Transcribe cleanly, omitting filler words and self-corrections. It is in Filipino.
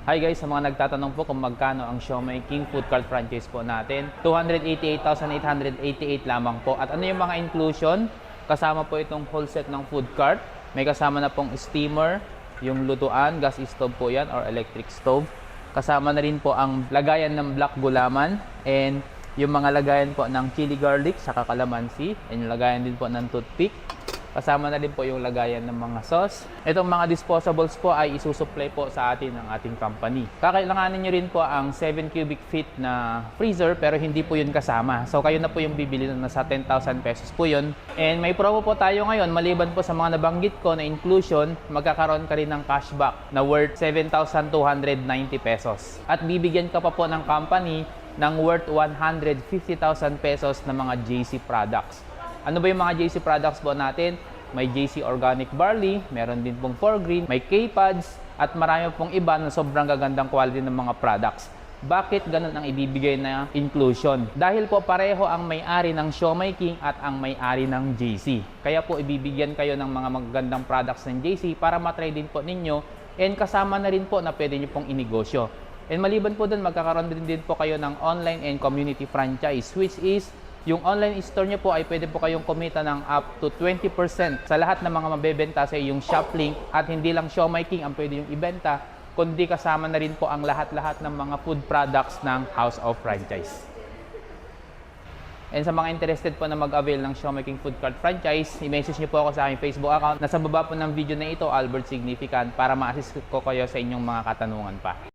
Hi guys, sa mga nagtatanong po kung magkano ang Siomai King Food Cart franchise po natin, 288,888 lamang po. At ano yung mga inclusion? Kasama po itong whole set ng food cart. May kasama na pong steamer, yung lutuan, gas stove po yan or electric stove. Kasama na rin po ang lagayan ng black gulaman and yung mga lagayan po ng chili garlic sa kalamansi and yung lagayan din po ng toothpick. Kasama na din po yung lagayan ng mga sauce. Itong mga disposables po ay isusupply po sa atin ng ating company. Kakailanganin nyo rin po ang 7 cubic feet na freezer pero hindi po yun kasama. So kayo na po yung bibili na nasa 10,000 pesos po yun. And may promo po tayo ngayon maliban po sa mga nabanggit ko na inclusion, magkakaroon ka rin ng cashback na worth 7,290 pesos. At bibigyan ka pa po ng company ng worth 150,000 pesos na mga JC products. Ano ba yung mga JC products po natin? May JC Organic Barley, meron din pong 4Green, may K-Pads, at marami pong iba na sobrang gagandang quality ng mga products. Bakit ganun ang ibibigay na inclusion? Dahil po pareho ang may-ari ng Siomai King at ang may-ari ng JC. Kaya po ibibigyan kayo ng mga magagandang products ng JC para matry din po ninyo and kasama na rin po na pwede nyo pong inegosyo. And maliban po dun, magkakaroon din po kayo ng online and community franchise, which is yung online store nyo po ay pwede po kayong kumita ng up to 20% sa lahat ng mga mabebenta sa iyong shop link at hindi lang Siomai King ang pwede yung ibenta, kundi kasama na rin po ang lahat-lahat ng mga food products ng House of Franchise. And sa mga interested po na mag-avail ng Siomai King Food Cart Franchise, i-message nyo po ako sa aking Facebook account. Nasa baba po ng video na ito, Albert Significant, para ma-assist ko kayo sa inyong mga katanungan pa.